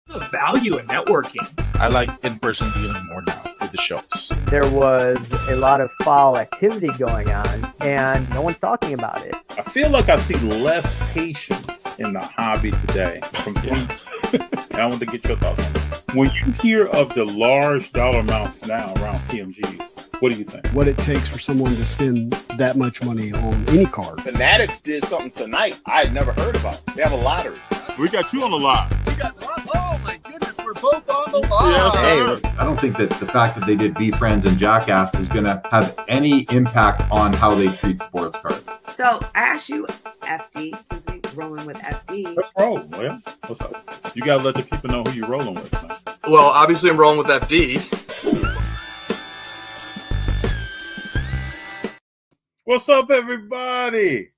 The value in networking. I like in-person dealing more now with the shows. There was a lot of foul activity going on, and no one's talking about it. I feel like I see less patience in the hobby today. I want to get your thoughts on it. When you hear of the large dollar amounts now around PMGs, what do you think? What it takes for someone to spend that much money on any card. Fanatics did something tonight I had never heard about. They have a lottery. We got you on the line. Oh my goodness, we're both on the line. Yes, I don't think that the fact that they did Be Friends and Jackass is going to have any impact on how they treat sports cards. So I asked you, FD, since we're rolling with FD. Let's roll, Will. What's up? You got to let the people know who you're rolling with, man. Well, obviously I'm rolling with FD. What's up, everybody?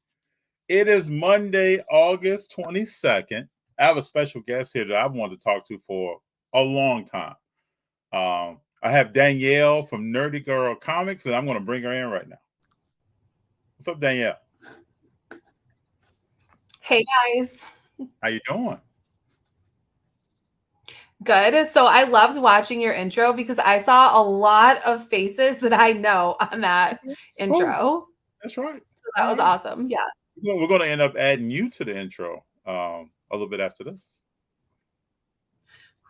It is Monday, August 22nd. I have a special guest here that I've wanted to talk to for a long time. I have Danielle from Nerdy Girl Comics, and I'm going to bring her in right now. What's up, Danielle? Hey, guys. How you doing? Good. So I loved watching your intro because I saw a lot of faces that I know on that intro. Oh, that's right. So that was awesome. Yeah. We're going to end up adding you to the intro a little bit after this.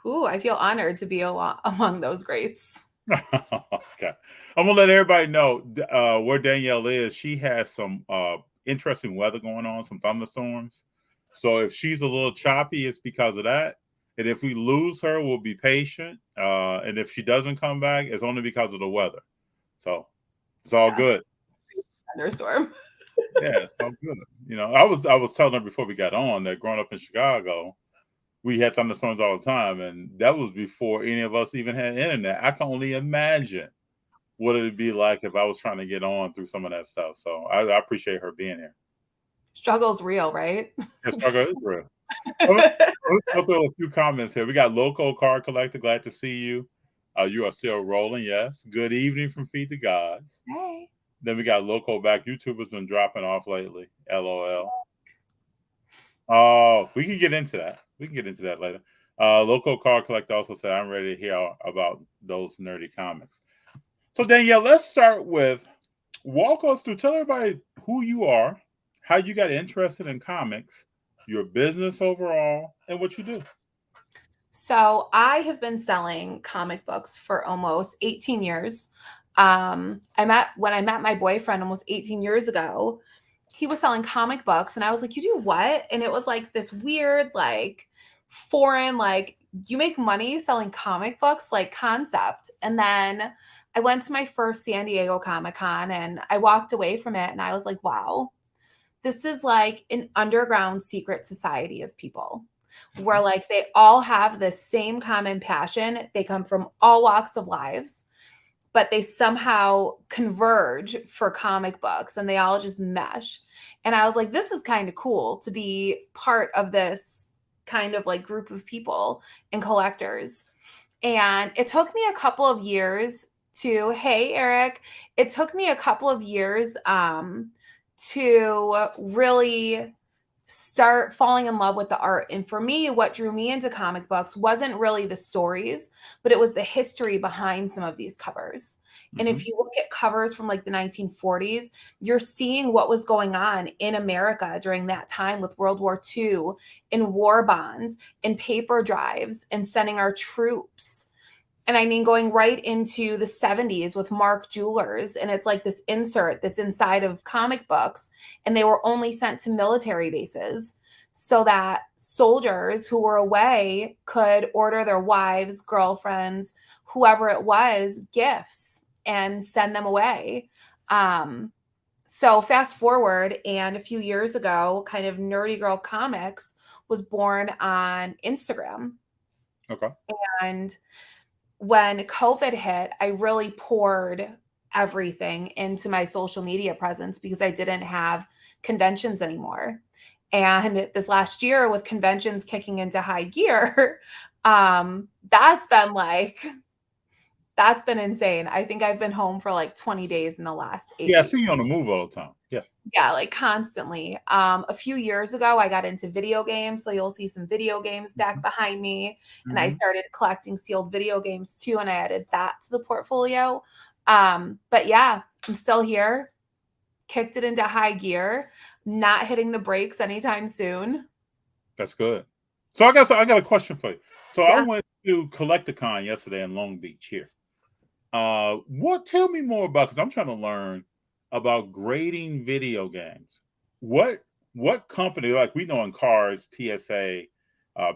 Ooh, I feel honored to be among those greats. Okay. I'm going to let everybody know where Danielle is. She has some interesting weather going on, some thunderstorms. So if she's a little choppy, it's because of that. And if we lose her, we'll be patient. And if she doesn't come back, it's only because of the weather. So it's all good. Thunderstorm. Yeah, it's all good. You know, I was telling her before we got on that growing up in Chicago, we had thunderstorms all the time, and that was before any of us even had internet. I can only imagine what it'd be like if I was trying to get on through some of that stuff. So I appreciate her being here. Struggle's real, right? Yeah, struggle is real. Let's go through a few comments here. We got Local Card Collector. Glad to see you. You are still rolling. Yes. Good evening from Feed the Gods. Hey. Then we got Local Back. YouTuber's been dropping off lately. LOL. Oh, we can get into that. We can get into that later. Local Card Collector also said, I'm ready to hear about those nerdy comics. So, Danielle, let's start with walk us through. Tell everybody who you are, how you got interested in comics, your business overall, and what you do. So I have been selling comic books for almost 18 years. When I met my boyfriend almost 18 years ago, he was selling comic books and I was like, you do what? And it was like this weird, like foreign, like you make money selling comic books, like concept. And then I went to my first San Diego Comic-Con and I walked away from it and I was like, wow, this is like an underground secret society of people where like they all have the same common passion. They come from all walks of lives, but they somehow converge for comic books and they all just mesh. And I was like, this is kind of cool to be part of this kind of like group of people and collectors. And it took me a couple of years hey, Eric, it took me a couple of years to really start falling in love with the art. And for me, what drew me into comic books wasn't really the stories, but it was the history behind some of these covers. Mm-hmm. And if you look at covers from like the 1940s, you're seeing what was going on in America during that time with World War II, in war bonds, in paper drives, and sending our troops. And I mean, going right into the 70s with Mark Jewelers. And it's like this insert that's inside of comic books. And they were only sent to military bases so that soldiers who were away could order their wives, girlfriends, whoever it was, gifts and send them away. So fast forward, and a few years ago, kind of Nerdy Girl Comics was born on Instagram. Okay. And when COVID hit, I really poured everything into my social media presence because I didn't have conventions anymore. And this last year with conventions kicking into high gear, that's been insane. I think I've been home for like 20 days in the last 8 Yeah, I weeks. see you on the move all the time. Yeah, like constantly. A few years ago, I got into video games. So you'll see some video games back behind me. And I started collecting sealed video games too. And I added that to the portfolio. But yeah, I'm still here. Kicked it into high gear. Not hitting the brakes anytime soon. That's good. So I got a question for you. So I Yeah. went to Collecticon yesterday in Long Beach here. Tell me more about, because I'm trying to learn about grading video games. What company, like we know in cars, PSA,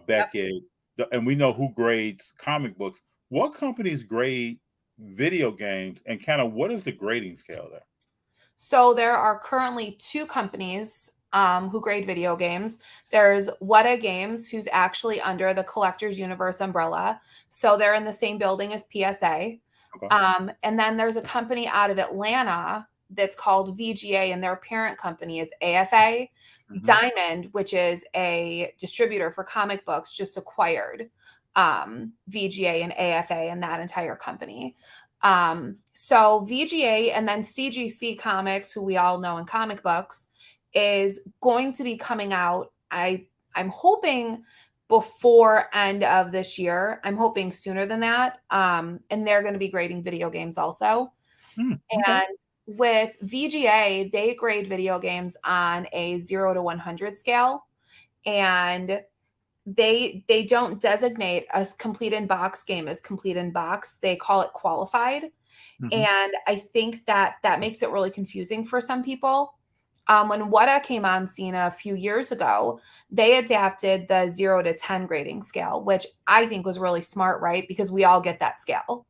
Beckett, and we know who grades comic books. What companies grade video games, and kind of what is the grading scale there? So there are currently 2 companies who grade video games. There's Weta Games, who's actually under the Collectors Universe umbrella. So they're in the same building as PSA. Okay. And then there's a company out of Atlanta that's called VGA, and their parent company is AFA. Diamond, which is a distributor for comic books, just acquired VGA and AFA and that entire company. So VGA and then CGC Comics, who we all know in comic books, is going to be coming out. I'm hoping before end of this year. I'm hoping sooner than that. And they're going to be grading video games also. Okay. And with VGA, they grade video games on a 0 to 100 scale. And they don't designate a complete in box game as complete in box. They call it qualified. And I think that makes it really confusing for some people. When Weta came on scene a few years ago, they adapted the 0 to 10 grading scale, which I think was really smart, right? Because we all get that scale.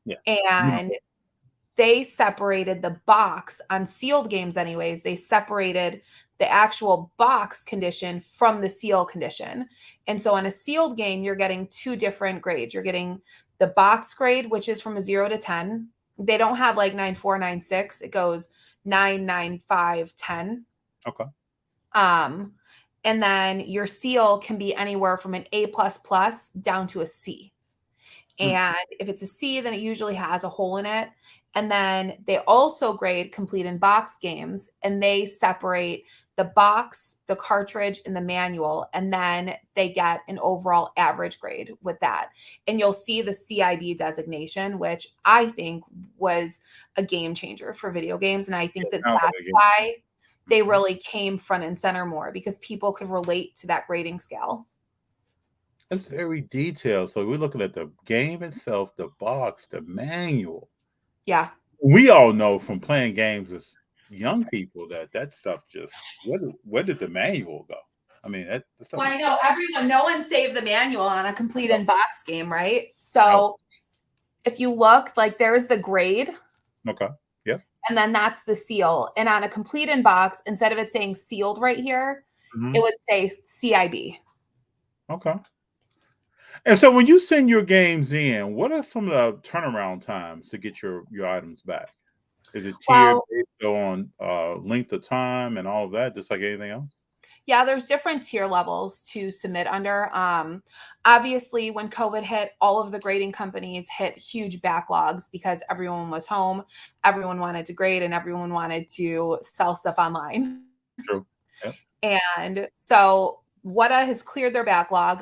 Yeah. And they separated the box on sealed games anyways. They separated the actual box condition from the seal condition. And so on a sealed game, you're getting 2 different grades. You're getting the box grade, which is from a 0 to 10. They don't have like 9.4, 9.6. It goes 9, 9, 5, 10. Okay. And then your seal can be anywhere from an A++ down to a C. And if it's a C, then it usually has a hole in it. And then they also grade complete in box games, and they separate the box, the cartridge, and the manual. And then they get an overall average grade with that. And you'll see the CIB designation, which I think was a game changer for video games. And I think that's why they really came front and center more, because people could relate to that grading scale. That's very detailed. So we're looking at the game itself, the box, the manual. Yeah. We all know from playing games as young people that stuff just, where did the manual go? I mean, well, I know no one saved the manual on a complete in box game, right? So if you look, like there's the grade. Okay. Yep. And then that's the seal. And on a complete in box, instead of it saying sealed right here, it would say CIB. Okay. And so when you send your games in, what are some of the turnaround times to get your items back? Is it tiered based on length of time and all of that, just like anything else? Yeah, there's different tier levels to submit under. Obviously, when COVID hit, all of the grading companies hit huge backlogs because everyone was home, everyone wanted to grade, and everyone wanted to sell stuff online. True. Yep. And so Weta has cleared their backlog.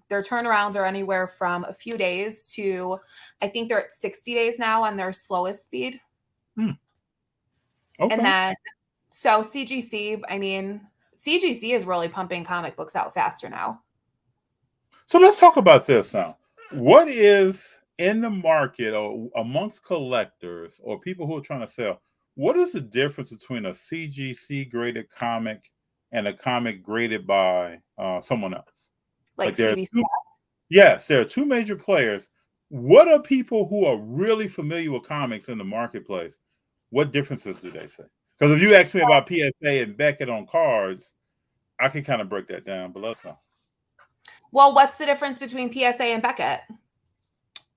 Their turnarounds are anywhere from a few days to, I think they're at 60 days now on their slowest speed. Okay. And then, so CGC, I mean, CGC is really pumping comic books out faster now. So let's talk about this now. What is in the market or amongst collectors or people who are trying to sell, what is the difference between a CGC graded comic and a comic graded by someone else? Like CBCS? Yes, there are 2 major players. What are people who are really familiar with comics in the marketplace? What differences do they say? Because if you ask me about PSA and Beckett on cards, I can kind of break that down, but let's know. Well, what's the difference between PSA and Beckett?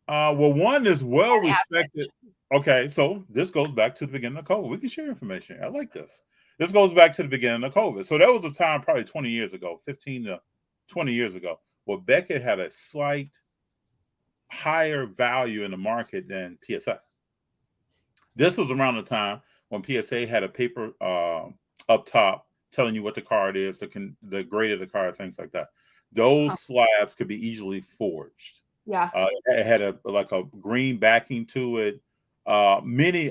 Well, one is well respected. Okay, so this goes back to the beginning of COVID. We can share information. I like this. This goes back to the beginning of COVID. So there was a time probably 20 years ago, 15 to 20 years ago, where Beckett had a slight higher value in the market than PSA. This was around the time when PSA had a paper up top telling you what the card is, the grade of the card, things like that. Those slabs could be easily forged. Yeah. It had a green backing to it. A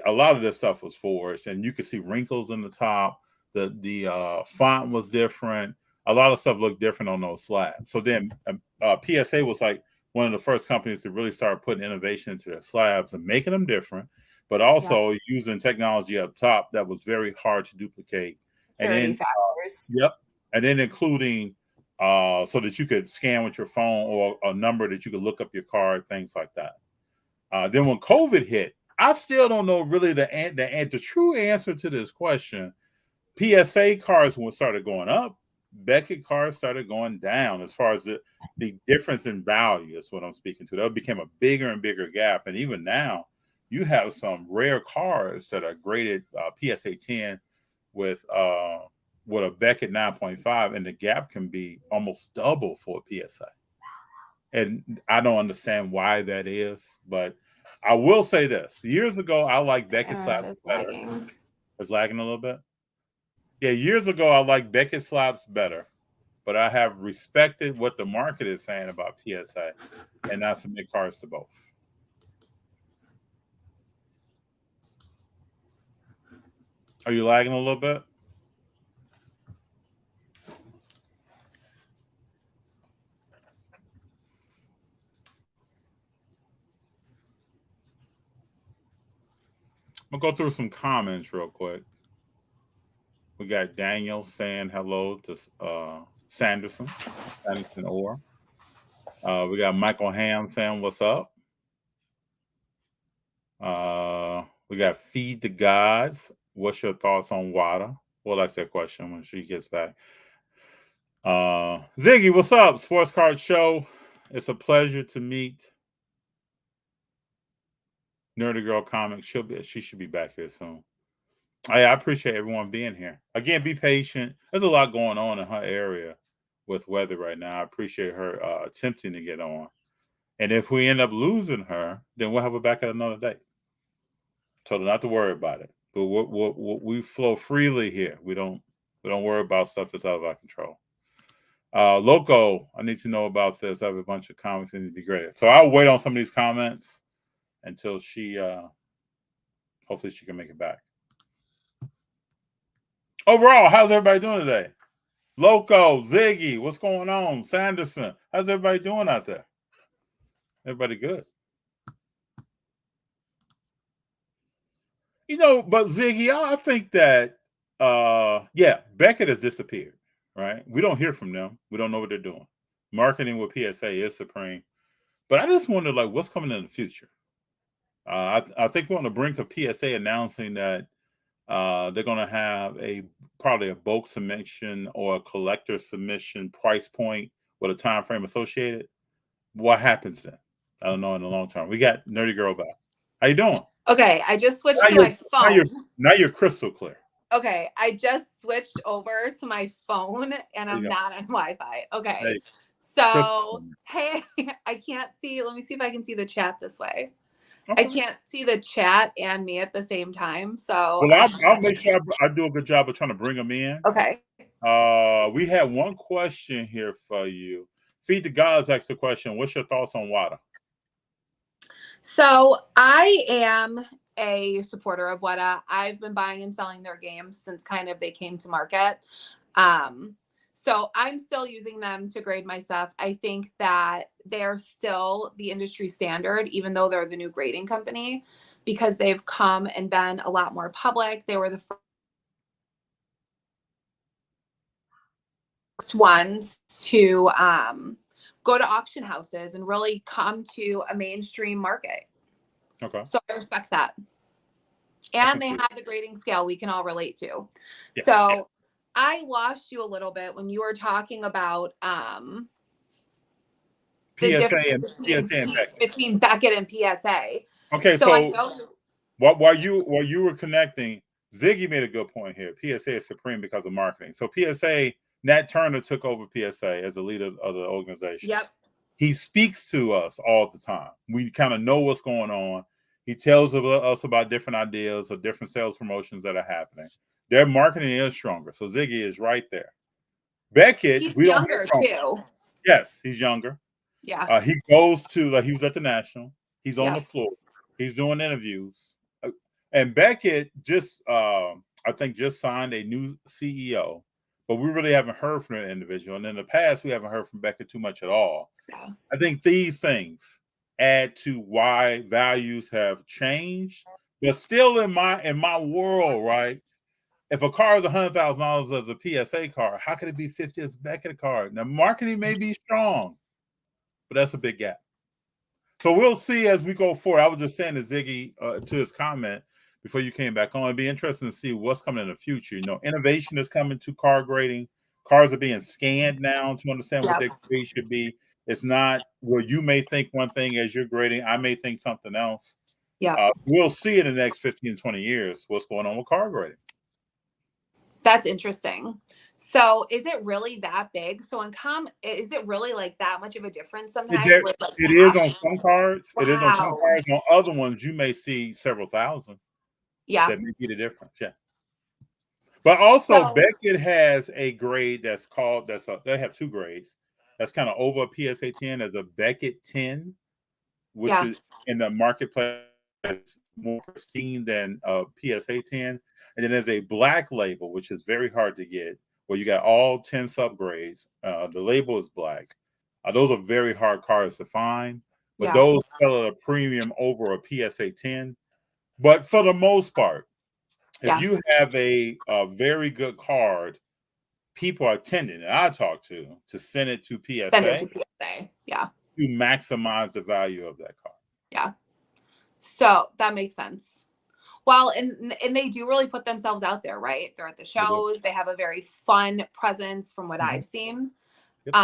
lot of this stuff was forged, and you could see wrinkles in the top. The font was different. A lot of stuff looked different on those slabs. So then PSA was like one of the first companies to really start putting innovation into their slabs and making them different, but also using technology up top that was very hard to duplicate. And then factors. And then including so that you could scan with your phone or a number that you could look up your card, things like that. Then when COVID hit, I still don't know really the true answer to this question. PSA cards started going up. Beckett cards started going down as far as the difference in value is what I'm speaking to. That became a bigger and bigger gap. And even now, you have some rare cards that are graded PSA 10 with a Beckett 9.5, and the gap can be almost double for a PSA. And I don't understand why that is, but I will say this. Years ago, I liked Beckett slabs better. It's lagging a little bit. Yeah, years ago, I liked Beckett slabs better, but I have respected what the market is saying about PSA, and I submit cards to both. Are you lagging a little bit? I'm going to go through some comments real quick. We got Daniel saying hello to Sanderson Orr. We got Michael Ham saying what's up. We got Feed the Gods. What's your thoughts on water? We'll ask that question when she gets back. Ziggy, what's up? Sports Card Show. It's a pleasure to meet Nerdy Girl Comics. She should be back here soon. I appreciate everyone being here. Again, be patient. There's a lot going on in her area with weather right now. I appreciate her attempting to get on. And if we end up losing her, then we'll have her back at another date. Told her not to worry about it. But we flow freely here. We don't worry about stuff that's out of our control. Loco, I need to know about this. I have a bunch of comments that need to be graded. So I'll wait on some of these comments until she hopefully she can make it back. Overall, how's everybody doing today? Loco, Ziggy, what's going on? Sanderson, how's everybody doing out there? Everybody good? You know, but Ziggy, I think that Beckett has disappeared, right? We don't hear from them. We don't know what they're doing. Marketing with PSA is supreme. But I just wonder, like, what's coming in the future? I think we're on the brink of PSA announcing that they're going to have probably a bulk submission or a collector submission price point with a time frame associated. What happens then? I don't know in the long term. We got Nerdy Girl back. How you doing? Okay, I just switched to my phone. Now you're crystal clear. Okay, I just switched over to my phone and I'm not on Wi-Fi. Okay, so hey, I can't see. Let me see if I can see the chat this way. Okay. I can't see the chat and me at the same time. So I'll make sure I do a good job of trying to bring them in. Okay. We have one question here for you. Feed the Gods asked the question, what's your thoughts on WADA? So I am a supporter of WADA. I've been buying and selling their games since kind of they came to market. So I'm still using them to grade my stuff. I think that they're still the industry standard, even though they're the new grading company, because they've come and been a lot more public. They were the first ones to go to auction houses and really come to a mainstream market. Okay. So I respect that. And they have the grading scale we can all relate to. Yeah. So I lost you a little bit when you were talking about the difference between Beckett and PSA. Okay, so while you were connecting, Ziggy made a good point here. PSA is supreme because of marketing. So PSA, Nat Turner took over PSA as the leader of the organization. Yep. He speaks to us all the time. We kind of know what's going on. He tells us about different ideas or different sales promotions that are happening. Their marketing is stronger. So Ziggy is right there. Beckett, He's we don't younger hear from. too. Yes, he's younger. Yeah. He goes to, like, he was at the National. He's on Yeah. the floor. He's doing interviews. And Beckett just, I think, just signed a new CEO. But we really haven't heard from that individual. And in the past, we haven't heard from Beckett too much at all. Yeah. I think these things add to why values have changed. But still in my world, right? If a car is $100,000 as a PSA car, how could it be 50 as a Beckett car? Now, marketing may be strong, but that's a big gap. So we'll see as we go forward. I was just saying to Ziggy, to his comment before you came back on, it'd be interesting to see what's coming in the future. You know, innovation is coming to car grading. Cars are being scanned now to understand what their grade should be. It's not where you may think one thing as you're grading. I may think something else. Yeah. We'll see in the next 15, 20 years what's going on with car grading. That's interesting. So is it really that big? So is it really like that much of a difference sometimes? It is on some cards. Wow. It is on some cards. On other ones, you may see several thousand. Yeah. That may be the difference. Yeah. But also, Beckett has a grade that's called, they have two grades. That's kind of over a PSA 10 as a Beckett 10, which is in the marketplace more pristine than a PSA 10. And then there's a black label, which is very hard to get, where you got all 10 subgrades. The label is black. Those are very hard cards to find, but those sell at a premium over a PSA 10. But for the most part, if you have a very good card, people are tending, and I talk to send it to PSA. Send it to PSA. Yeah. To maximize the value of that card. Yeah. So that makes sense. Well, and they do really put themselves out there, right? They're at the shows. They have a very fun presence from what I've seen. Yep.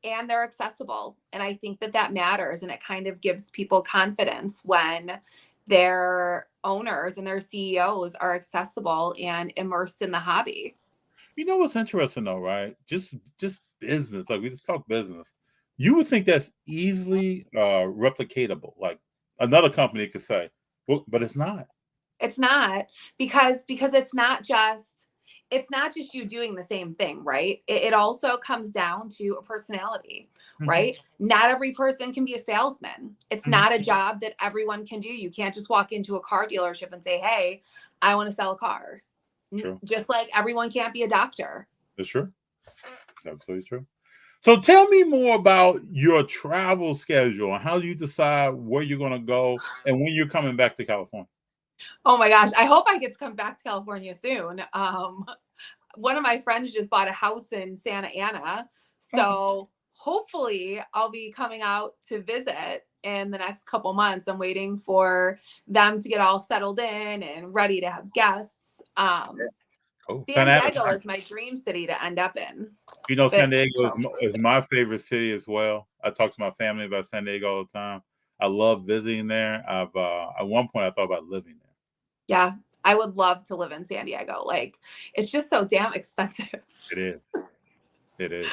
And they're accessible. And I think that matters. And it kind of gives people confidence when their owners and their CEOs are accessible and immersed in the hobby. You know what's interesting though, right? Just business. Like, we just talk business. You would think that's easily replicatable. Like, another company could say, well, but it's not. It's not, because it's not just you doing the same thing, right? It also comes down to a personality, right? Not every person can be a salesman. It's not a job that everyone can do. You can't just walk into a car dealership and say, hey, I want to sell a car. True. Just like everyone can't be a doctor. That's true. It's absolutely true. So tell me more about your travel schedule and how do you decide where you're going to go and when you're coming back to California? Oh my gosh. I hope I get to come back to California soon. One of my friends just bought a house in Santa Ana. So hopefully I'll be coming out to visit in the next couple months. I'm waiting for them to get all settled in and ready to have guests. San Diego is my dream city to end up in. You know, San Diego is my favorite city as well. I talk to my family about San Diego all the time. I love visiting there. At one point I thought about living there. Yeah, I would love to live in San Diego. Like, it's just so damn expensive. It is. It is.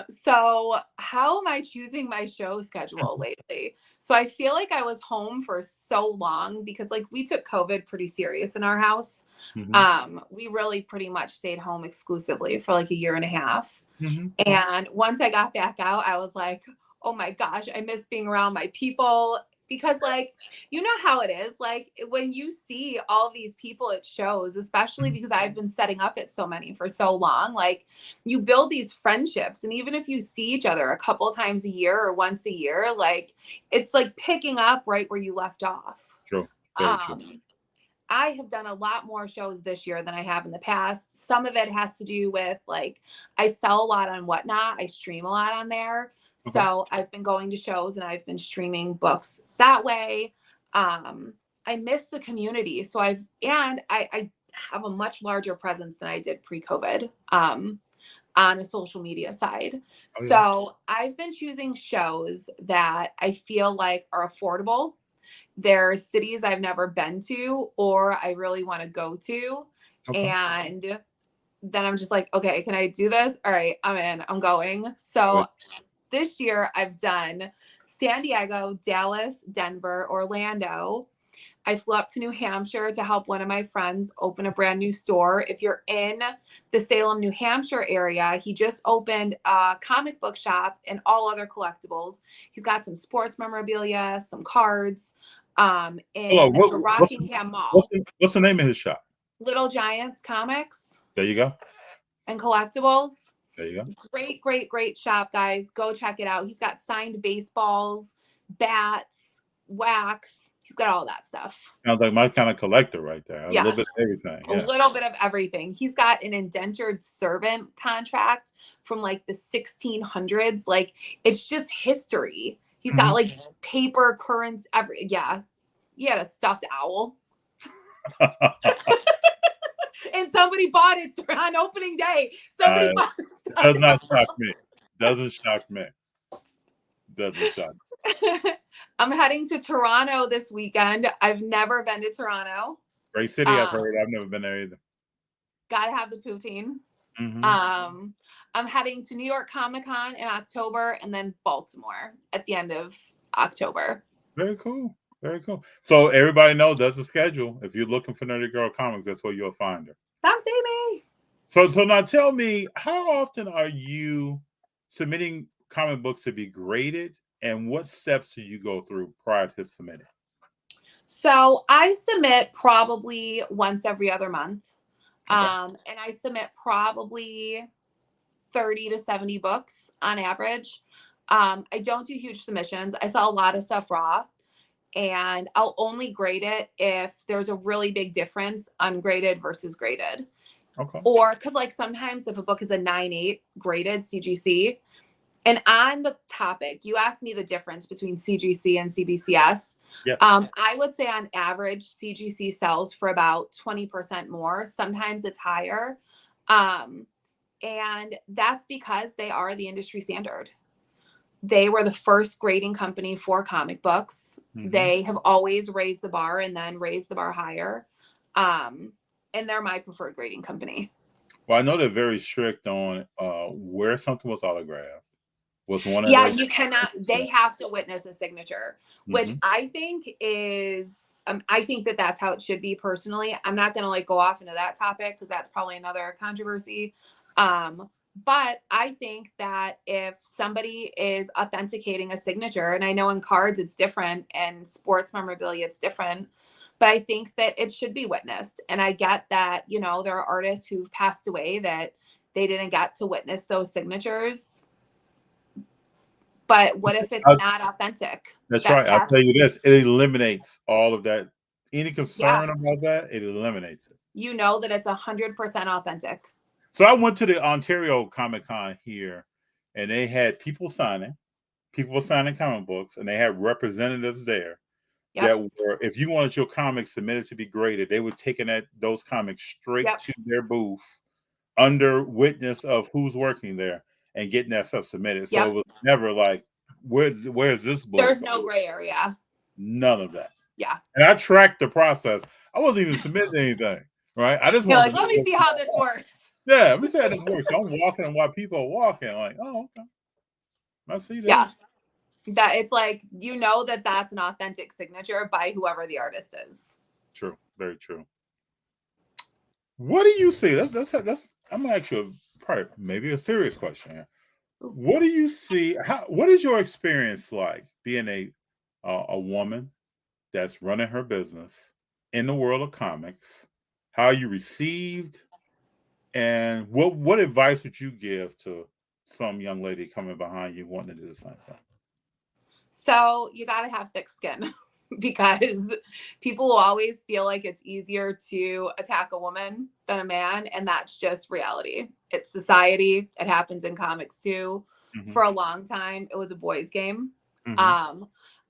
So how am I choosing my show schedule lately? So I feel like I was home for so long because, like, we took COVID pretty serious in our house. We really pretty much stayed home exclusively for like a year and a half. And once I got back out, I was like, oh my gosh, I miss being around my people. Because, like, you know how it is, like, when you see all these people at shows, especially because I've been setting up at so many for so long, like, you build these friendships. And even if you see each other a couple times a year or once a year, like, it's like picking up right where you left off. True. Very true. I have done a lot more shows this year than I have in the past. Some of it has to do with, like, I sell a lot on Whatnot. I stream a lot on there. So I've been going to shows and I've been streaming books that way. I miss the community. So I have a much larger presence than I did pre-COVID on a social media side. So I've been choosing shows that I feel like are affordable. They're cities I've never been to or I really want to go to. And then I'm just like, okay, can I do this? All right, I'm in, I'm going. So this year I've done San Diego, Dallas, Denver, Orlando. I flew up to New Hampshire to help one of my friends open a brand new store. If you're in the Salem, New Hampshire area, he just opened a comic book shop and all other collectibles. He's got some sports memorabilia, some cards, in the Rockingham Mall. What's the name of his shop? Little Giants Comics. There you go. And collectibles. There you go. Great, great, great shop, guys. Go check it out. He's got signed baseballs, bats, wax. He's got all that stuff. Sounds like my kind of collector right there. Yeah. A little bit of everything. Yeah. A little bit of everything. He's got an indentured servant contract from like the 1600s. Like, it's just history. He's got like paper currents. He had a stuffed owl. And somebody bought it on opening day. Somebody bought it. Does not shock me. Doesn't shock me. Doesn't shock me. I'm heading to Toronto this weekend. I've never been to Toronto. Great city, I've heard. I've never been there either. Gotta have the poutine. Mm-hmm. I'm heading to New York Comic Con in October and then Baltimore at the end of October. Very cool. Very cool. So everybody knows that's the schedule. If you're looking for Nerdy Girl Comics, that's where you'll find her. Come see me. So now tell me, how often are you submitting comic books to be graded, and what steps do you go through prior to submitting? So I submit probably once every other month. Okay. And I submit probably 30 to 70 books on average. I don't do huge submissions. I sell a lot of stuff raw, and I'll only grade it if there's a really big difference ungraded versus graded. Okay. Or because like sometimes if a book is a 9.8 graded Cgc, and on the topic, you asked me the difference between Cgc and Cbcs. Yes. I would say on average, Cgc sells for about 20% more. Sometimes it's higher. And that's because they are the industry standard. They were the first grading company for comic books. Mm-hmm. They have always raised the bar and then raised the bar higher. And they're my preferred grading company. Well, I know they're very strict on where something was autographed. Was one you cannot. They have to witness a signature, which I think is. I think that that's how it should be. Personally, I'm not going to like go off into that topic because that's probably another controversy. But I think that if somebody is authenticating a signature, and I know in cards it's different and sports memorabilia it's different, but I think that it should be witnessed. And I get that, you know, there are artists who've passed away that they didn't get to witness those signatures. But what if it's not authentic? That's right. I'll tell you this. It eliminates all of that. Any concern about that, it eliminates it. You know that it's 100% authentic. So I went to the Ontario Comic Con here, and they had people signing comic books, and they had representatives there that were, if you wanted your comics submitted to be graded, they were taking those comics straight to their booth under witness of who's working there and getting that stuff submitted. So it was never like, where's this book? There's no gray area. None of that. Yeah. And I tracked the process. I wasn't even submitting anything, right? I just wanted let me see how this works. Yeah, let me see how this works. So I'm walking, and while people are walking, like, oh, okay. I see this. Yeah. That it's like, you know that that's an authentic signature by whoever the artist is. True. Very true. What do you see? That's I'm gonna ask you probably maybe a serious question here. What do you see? What is your experience like being a woman that's running her business in the world of comics? How are you received? And what advice would you give to some young lady coming behind you wanting to do the same thing? So you got to have thick skin because people will always feel like it's easier to attack a woman than a man. And that's just reality. It's society. It happens in comics too. Mm-hmm. For a long time, it was a boys' game. Mm-hmm.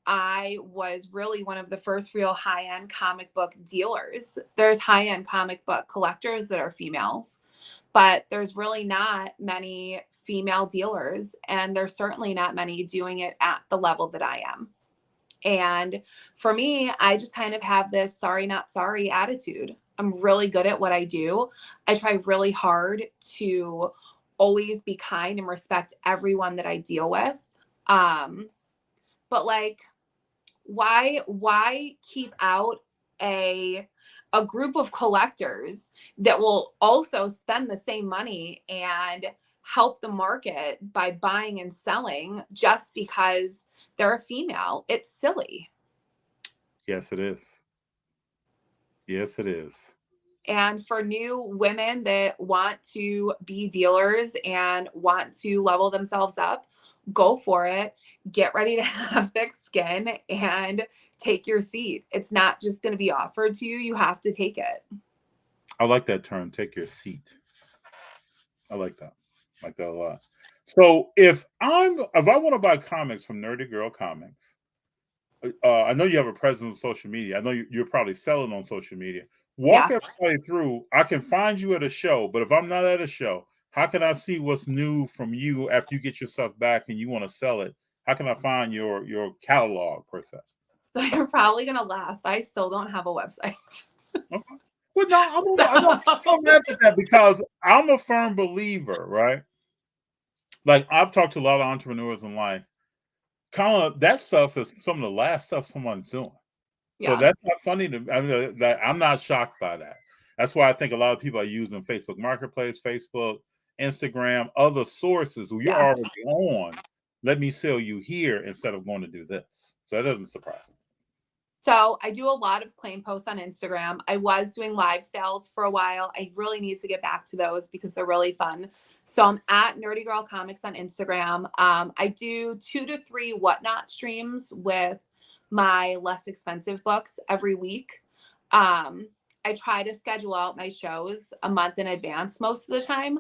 I was really one of the first real high-end comic book dealers. There's high-end comic book collectors that are females, but there's really not many female dealers, and there's certainly not many doing it at the level that I am. And for me, I just kind of have this sorry, not sorry attitude. I'm really good at what I do. I try really hard to always be kind and respect everyone that I deal with. but like, why keep out a group of collectors that will also spend the same money and help the market by buying and selling just because they're a female? It's silly. Yes, it is. Yes, it is. And for new women that want to be dealers and want to level themselves up, go for it. Get ready to have thick skin and take your seat. It's not just going to be offered to you. You have to take it. I like that term, take your seat. I like that. I like that a lot. So if I want to buy comics from Nerdy Girl Comics, I know you have a presence on social media. I know you're probably selling on social media. Walk everybody through. I can find you at a show, but if I'm not at a show, how can I see what's new from you after you get your stuff back and you want to sell it? How can I find your catalog per se? So you're probably going to laugh. I still don't have a website. Okay. Well, no, I'm laugh at that because I'm a firm believer, right? Like I've talked to a lot of entrepreneurs in life. Kind of that stuff is some of the last stuff someone's doing. So that's not funny to me. I mean, I'm not shocked by that. That's why I think a lot of people are using Facebook Marketplace, Facebook, Instagram, other sources who you're already on. Let me sell you here instead of going to do this. So that doesn't surprise me. So I do a lot of claim posts on Instagram. I was doing live sales for a while. I really need to get back to those because they're really fun. So I'm at Nerdy Girl Comics on Instagram. I do 2 to 3 Whatnot streams with my less expensive books every week. I try to schedule out my shows a month in advance most of the time.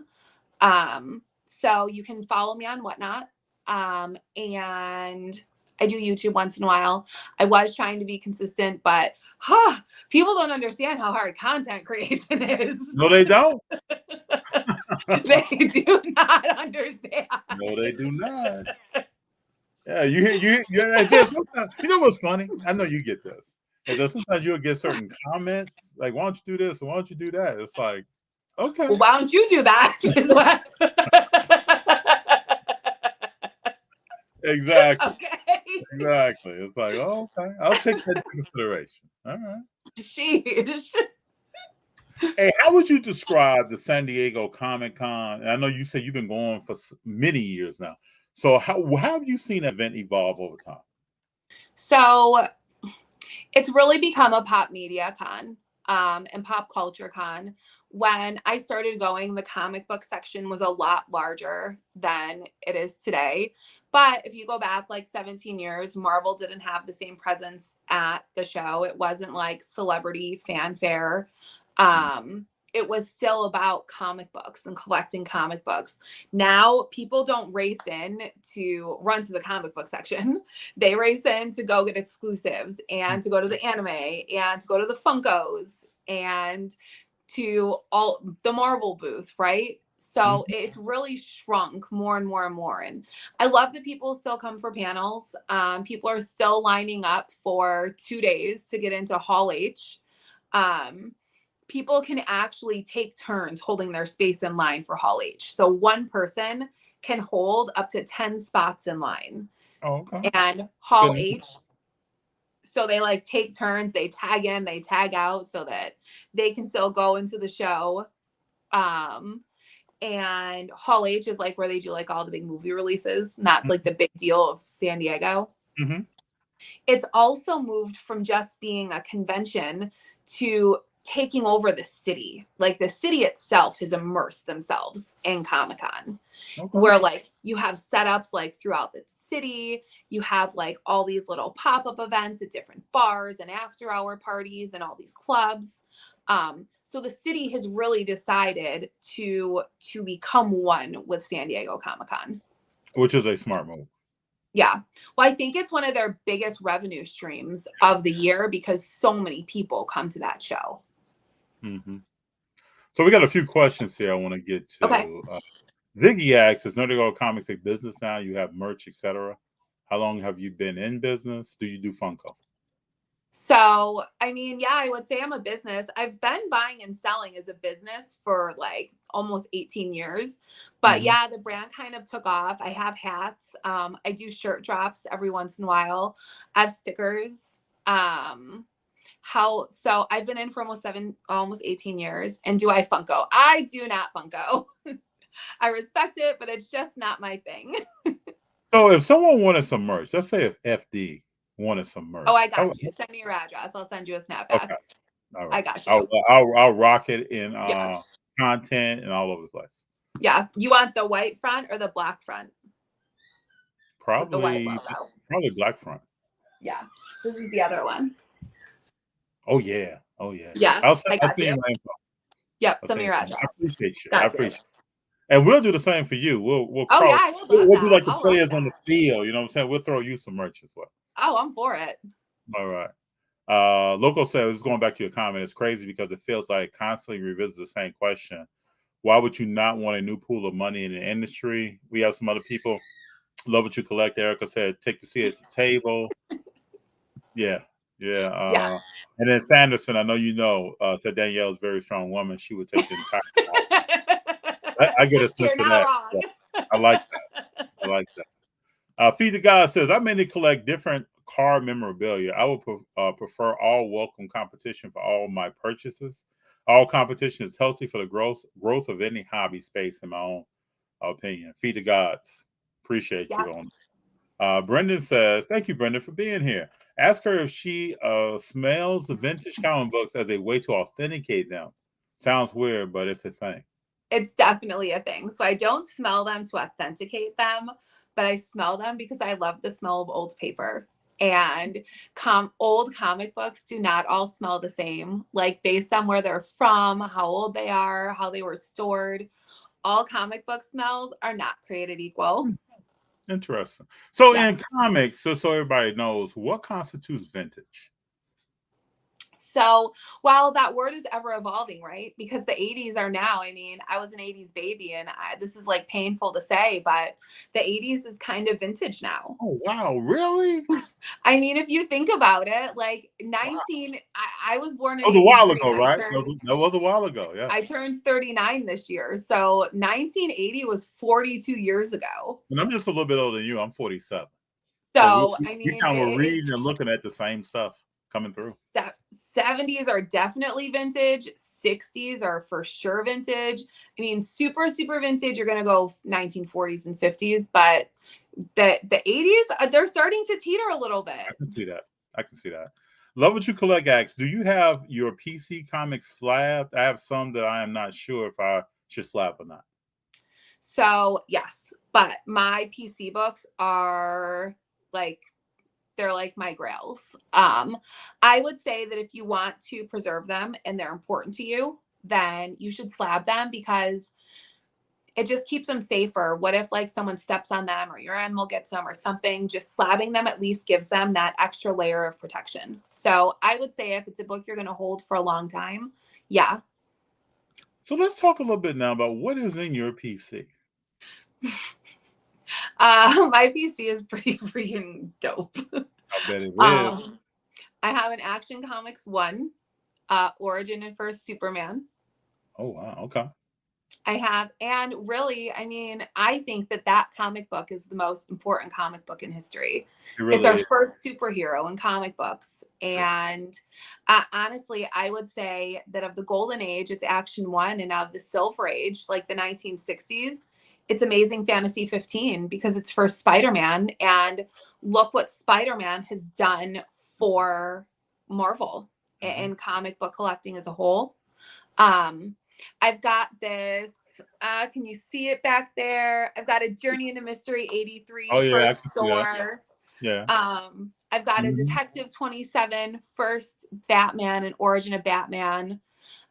So you can follow me on Whatnot. And I do YouTube once in a while. I was trying to be consistent, but people don't understand how hard content creation is. No, they don't. They do not understand. No, they do not. Yeah, you know what's funny? I know you get this. Sometimes you'll get certain comments like, "Why don't you do this? Or why don't you do that?" It's like, okay, well, why don't you do that? Exactly. Okay. Exactly. It's like, oh, okay, I'll take that into consideration. All right. Sheesh. Hey, how would you describe the San Diego Comic-Con? And I know you say you've been going for many years now. So how have you seen that event evolve over time? So it's really become a pop media con and pop culture con. When I started going, the comic book section was a lot larger than it is today. But if you go back like 17 years, Marvel didn't have the same presence at the show. It wasn't like celebrity fanfare. It was still about comic books and collecting comic books. Now people don't race in to run to the comic book section. They race in to go get exclusives and to go to the anime and to go to the Funkos and to all the Marvel booth, right? So it's really shrunk more and more and more. And I love that people still come for panels. People are still lining up for 2 days to get into Hall H. People can actually take turns holding their space in line for Hall H. So one person can hold up to 10 spots in line. Oh, okay. And Hall H, so they like take turns, they tag in, they tag out so that they can still go into the show. And Hall H is like where they do like all the big movie releases. And that's like the big deal of San Diego. Mm-hmm. It's also moved from just being a convention to taking over the city. Like the city itself has immersed themselves in Comic-Con, where like you have setups like throughout the city. You have like all these little pop-up events at different bars and after hour parties and all these clubs. So the city has really decided to become one with San Diego Comic-Con. Which is a smart move. Yeah. Well, I think it's one of their biggest revenue streams of the year because so many people come to that show. Mm-hmm. So we got a few questions here I want to get to. Okay. Ziggy asks, is Nerdy Girl Comics a business now? You have merch, etc. How long have you been in business? Do you do Funko? So, I mean, yeah, I would say I'm a business. I've been buying and selling as a business for like almost 18 yews. But yeah, the brand kind of took off. I have hats. I do shirt drops every once in a while. I have stickers. So I've been in for almost 18 years. And do I Funko? I do not Funko. I respect it, but it's just not my thing. So if someone wanted some merch, let's say if FD wanted some merch. Oh, I got you. Send me your address. I'll send you a snapback. Okay. All I right. got you. I'll rock it in Yeah. content and all over the place. Yeah. You want the white front or the black front? With the white Probably logo. black front. Yeah. This is the other one. Oh yeah. Oh yeah. Yeah. I'll send you my info. Yep. Send me your address. I appreciate you. Got I appreciate it. And we'll do the same for you. We'll Oh yeah, I would love we'll be that. like the I'll players love on the field. You know what I'm saying? We'll throw you some merch as well. Oh, I'm for it. All right. Local says, going back to your comment, it's crazy because it feels like constantly revisit the same question. Why would you not want a new pool of money in the industry? We have some other people. Love what you collect. Erica said, take the seat at the table. Yeah. Yeah. And then Sanderson, I know you know, said Danielle is a very strong woman. She would take the entire house. I get a sense of that. So I like that. I like that. Feed the God says, I mainly collect different car memorabilia. I would prefer all welcome competition for all my purchases. All competition is healthy for the growth of any hobby space, in my own opinion. Feed the gods. Appreciate you on. Brendan says, thank you, Brendan, for being here. Ask her if she smells the vintage comic books as a way to authenticate them. Sounds weird, but it's a thing. It's definitely a thing. So I don't smell them to authenticate them, but I smell them because I love the smell of old paper. And old comic books do not all smell the same, like based on where they're from, how old they are, how they were stored. All comic book smells are not created equal. Interesting. So in comics, so everybody knows, what constitutes vintage? So while that word is ever evolving, right? Because the 80s are now, I mean, I was an 80s baby, and this is like painful to say, but the 80s is kind of vintage now. Oh, wow. Really? I mean, if you think about it, like I was born in That was a while ago, right? That was a while ago, yeah. I turned 39 this year. So 1980 was 42 years ago. And I'm just a little bit older than you. I'm 47. So I mean, we kind of reading and looking at the same stuff coming through. 70s are definitely vintage. 60s are for sure vintage. I mean, super vintage, you're going to go 1940s and 50s, but the 80s, they're starting to teeter a little bit. I can see that. Love what you collect, Axe. Do you have your PC comics slabbed? I have some that I am not sure if I should slab or not. So yes, but my PC books are like, they're like my grails. I would say that if you want to preserve them and they're important to you, then you should slab them because it just keeps them safer. What if like someone steps on them or your animal gets them or something? Just slabbing them at least gives them that extra layer of protection. So I would say if it's a book you're going to hold for a long time, yeah. So let's talk a little bit now about what is in your PC. My PC is pretty freaking dope. I bet it is. I have an Action Comics 1, Origin and First Superman. Oh, wow. Okay. I have, and really, I mean, I think that comic book is the most important comic book in history. It's our first superhero in comic books. And honestly, I would say that of the golden age, it's Action 1, and of the silver age, like the 1960s, it's Amazing Fantasy 15 because it's for Spider-Man. And look what Spider-Man has done for Marvel and comic book collecting as a whole. I've got this, can you see it back there? I've got a Journey into Mystery 83 first store. Yeah. I've got a Detective 27 first Batman and Origin of Batman.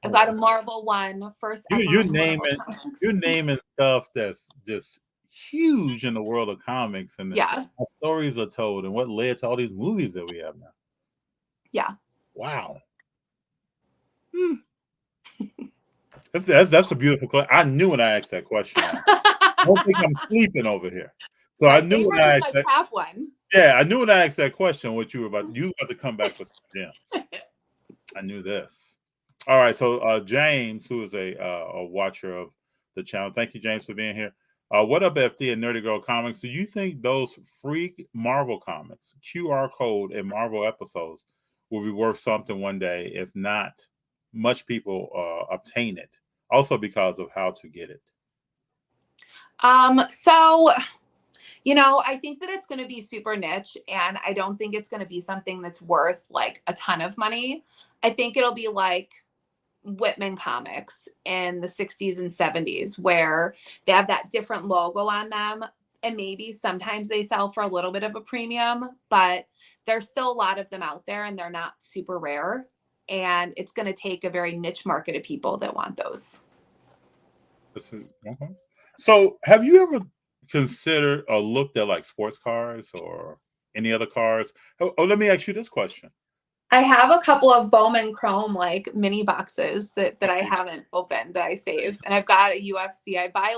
I've got a Marvel 1 first. You're naming stuff that's just huge in the world of comics, and how stories are told, and what led to all these movies that we have now. Yeah. Wow. That's a beautiful question. I knew when I asked that question. I don't think I'm sleeping over here. So I knew when I asked that. Have one. Yeah, I knew when I asked that question what you were about. You were about to come back with some gems. I knew this. All right, so James, who is a watcher of the channel, thank you, James, for being here. What up, FD and Nerdy Girl Comics? Do you think those free Marvel comics, QR code and Marvel episodes, will be worth something one day? If not, much people obtain it. Also, because of how to get it. So, you know, I think that it's going to be super niche, and I don't think it's going to be something that's worth like a ton of money. I think it'll be like Whitman comics in the 60s and 70s, where they have that different logo on them. And maybe sometimes they sell for a little bit of a premium, but there's still a lot of them out there and they're not super rare. And it's going to take a very niche market of people that want those. Okay. So have you ever considered or looked at like sports cars or any other cars? Oh, let me ask you this question. I have a couple of Bowman Chrome like mini boxes that I haven't opened that I save, and I've got a UFC. I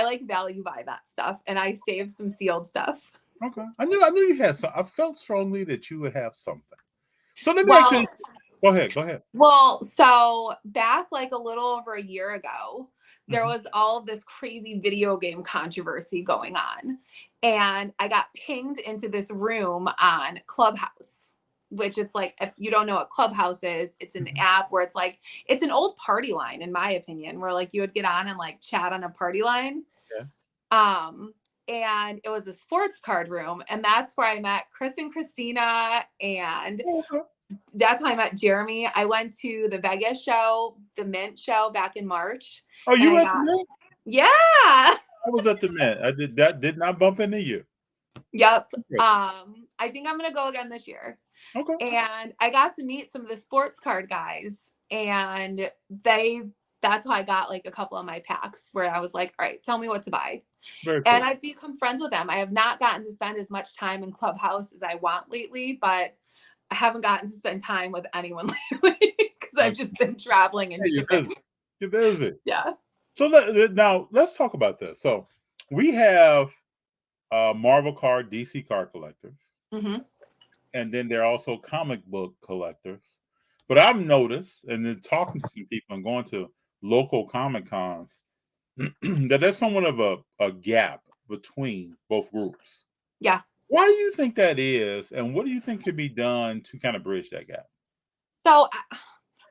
like value buy that stuff, and I save some sealed stuff. Okay, I knew you had some. I felt strongly that you would have something. So let me actually go ahead. Well, so back like a little over a year ago, there was all of this crazy video game controversy going on, and I got pinged into this room on Clubhouse. Which it's like, if you don't know what Clubhouse is, it's an app where it's like, it's an old party line, in my opinion, where like you would get on and like chat on a party line. Yeah. And it was a sports card room. And that's where I met Chris and Christina. And that's how I met Jeremy. I went to the Vegas show, the Mint show back in March. Oh, you went to Mint? Yeah. I was at the Mint. I did not bump into you. Yep. I think I'm going to go again this year. Okay. And I got to meet some of the sports card guys, and that's how I got like a couple of my packs where I was like, all right, tell me what to buy. Very cool. And I've become friends with them. I have not gotten to spend as much time in Clubhouse as I want lately, but I haven't gotten to spend time with anyone lately because I've just been traveling and shipping. You're busy. Yeah. So now let's talk about this. So we have Marvel card, DC card collectors. And then there are also comic book collectors. But I've noticed, and then talking to some people and going to local Comic Cons, that there's somewhat of a gap between both groups. Yeah. Why do you think that is? And what do you think could be done to kind of bridge that gap? So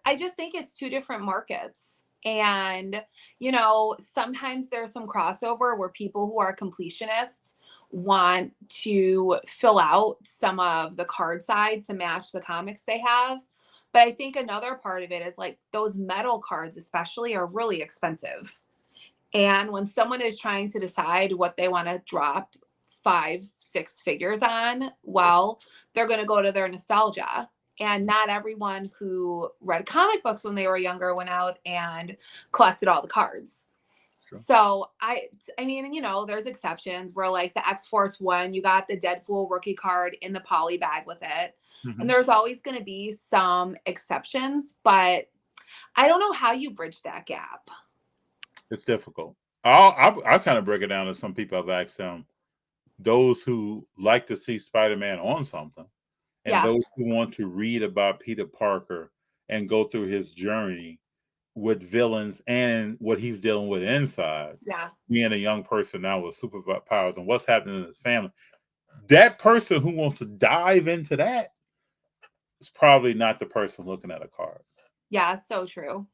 I just think it's two different markets. And, you know, sometimes there's some crossover where people who are completionists want to fill out some of the card side to match the comics they have. But I think another part of it is like those metal cards especially are really expensive. And when someone is trying to decide what they want to drop 5-6 figures on, well, they're going to go to their nostalgia. And not everyone who read comic books when they were younger went out and collected all the cards. Sure. So I mean, you know, there's exceptions where like the X-Force one, you got the Deadpool rookie card in the poly bag with it. And there's always going to be some exceptions, but I don't know how you bridge that gap. It's difficult. I kind of break it down to some people. I've asked them, those who like to see Spider-Man on something. And those who want to read about Peter Parker and go through his journey with villains and what he's dealing with inside. Yeah. Being a young person now with superpowers and what's happening in his family. That person who wants to dive into that is probably not the person looking at a card. Yeah, so true.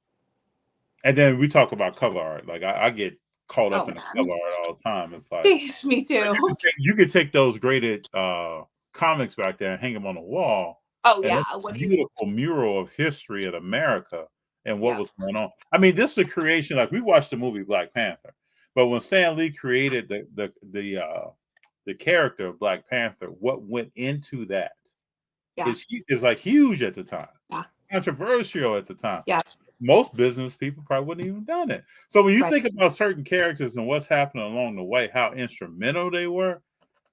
And then we talk about cover art. Like I get caught up in the cover art all the time. It's like me too. You could take those graded comics back there and hang them on the wall. Oh yeah, what a beautiful mural of history in America and what was going on. I mean, this is a creation. Like we watched the movie Black Panther, but when Stan Lee created the character of Black Panther, what went into that is like huge at the time. Yeah, controversial at the time. Yeah, most business people probably wouldn't even done it. So when you think about certain characters and what's happening along the way, how instrumental they were,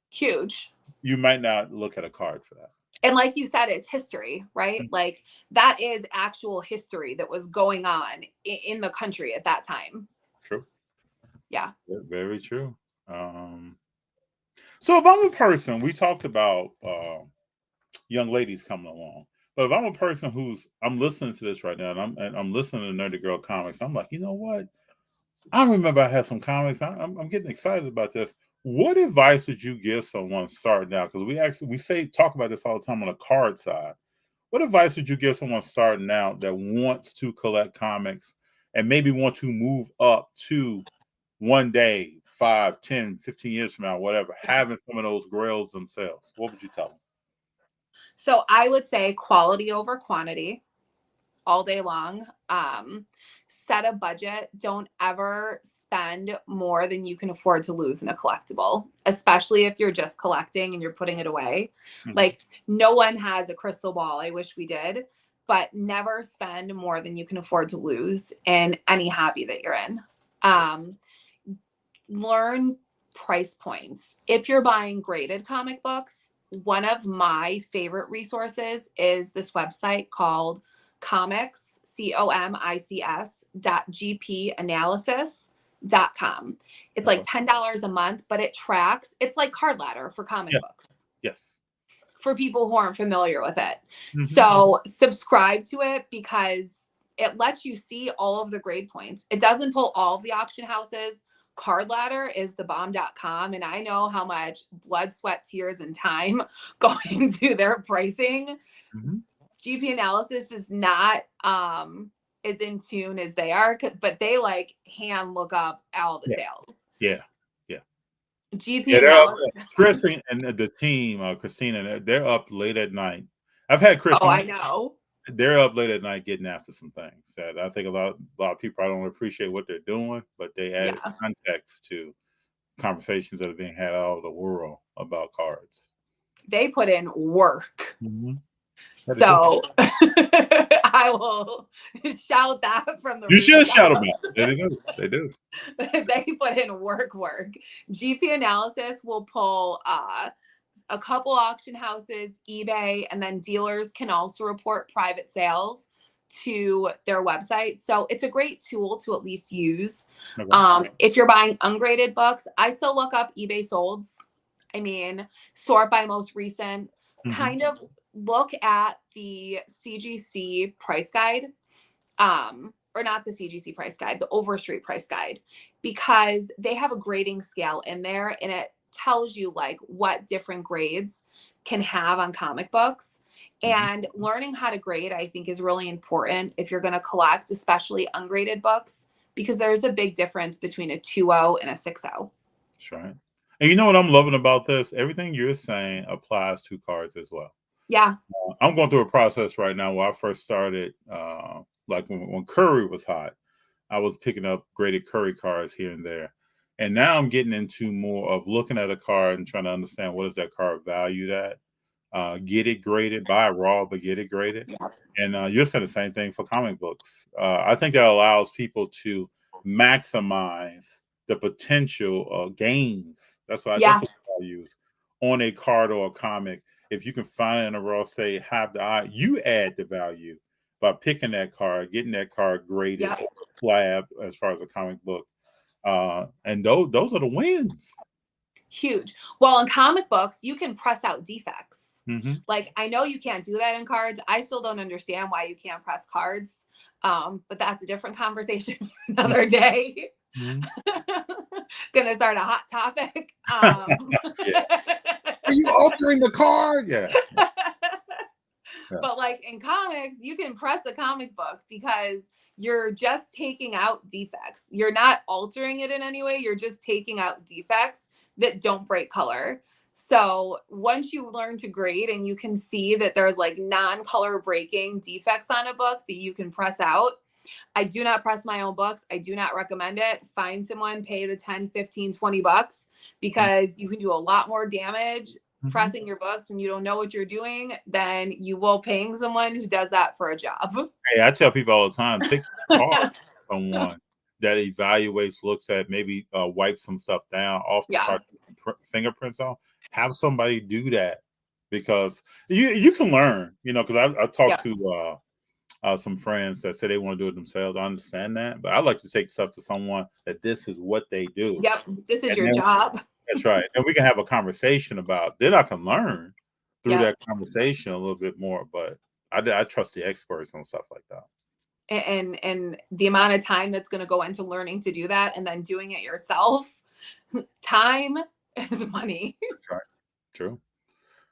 huge. You might not look at a card for that. And like you said, it's history, right? Like that is actual history that was going on in the country at that time. True. Yeah. Very true. So if I'm a person, we talked about young ladies coming along, but if I'm a person I'm listening to this right now, and I'm listening to Nerdy Girl Comics, I'm like, you know what? I remember I had some comics. I'm getting excited about this. What advice would you give someone starting out? Because we talk about this all the time on the card side. What advice would you give someone starting out that wants to collect comics and maybe want to move up to one day, 5, 10, 15 years from now, whatever, having some of those grails themselves? What would you tell them? So I would say quality over quantity all day long. Set a budget. Don't ever spend more than you can afford to lose in a collectible, especially if you're just collecting and you're putting it away. Mhm. Like, no one has a crystal ball. I wish we did, but never spend more than you can afford to lose in any hobby that you're in. Learn price points. If you're buying graded comic books, one of my favorite resources is this website called Comics, COMICS.GPanalysis.com. It's like $10 a month, but it tracks, it's like Card Ladder for comic books. Yes. For people who aren't familiar with it. Mhm. So subscribe to it because it lets you see all of the grade points. It doesn't pull all of the auction houses. Card Ladder is thebomb.com, and I know how much blood, sweat, tears, and time go into their pricing. Mhm. GP Analysis is not as in tune as they are, but they like hand look up all the sales. Yeah. GP Analysis. Chris and the team, Christina, they're up late at night. I've had Chris on. I know. They're up late at night getting after some things that I think a lot of people, I don't appreciate what they're doing, but they add context to conversations that are being had all over the world about cards. They put in work. Mm-hmm. So I will shout that from the. You should shout about it. They do. They put in work. GP Analysis will pull a couple auction houses, eBay, and then dealers can also report private sales to their website. So it's a great tool to at least use. Okay. If you're buying ungraded books, I still look up eBay solds. I mean, sort by most recent. Mm-hmm. Kind of look at the CGC price guide, or not the CGC price guide, the Overstreet price guide, because they have a grading scale in there, and it tells you like what different grades can have on comic books. And learning how to grade, I think, is really important if you're going to collect, especially ungraded books, because there's a big difference between a 2.0 and a 6.0. That's right. And you know what I'm loving about this? Everything you're saying applies to cards as well. Yeah. I'm going through a process right now where I first started, like when Curry was hot, I was picking up graded Curry cards here and there. And now I'm getting into more of looking at a card and trying to understand what is that card valued at. Get it graded, buy it raw, but get it graded. Yeah. And you're saying the same thing for comic books. I think that allows people to maximize the potential gains. That's what I use on a card or a comic. If you can find it in a raw state, have the eye, you add the value by picking that card, getting that card graded, slab as far as a comic book. And those are the wins. Huge. Well, in comic books, you can press out defects. Mm-hmm. Like, I know you can't do that in cards. I still don't understand why you can't press cards. But that's a different conversation for another day. Mm-hmm. Gonna start a hot topic. Are you altering the card? Yeah. But like in comics, you can press a comic book because you're just taking out defects. You're not altering it in any way. You're just taking out defects that don't break color. So once you learn to grade and you can see that there's like non-color breaking defects on a book that you can press out. I do not press my own books. I do not recommend it. Find someone, pay the 10, 15, 20 bucks because you can do a lot more damage pressing your books and you don't know what you're doing than you will paying someone who does that for a job. Hey, I tell people all the time, take your card to someone that evaluates, looks at, maybe wipes some stuff down off the card, fingerprints off. Have somebody do that because you can learn, you know, because I talked to some friends that say they want to do it themselves. I understand that, but I like to take stuff to someone that this is what they do. Yep, this is your job. That's right. And we can have a conversation about. Then I can learn through Yeah. that conversation a little bit more. But I trust the experts on stuff like that. And the amount of time that's going to go into learning to do that and then doing it yourself, time is money. That's right. True.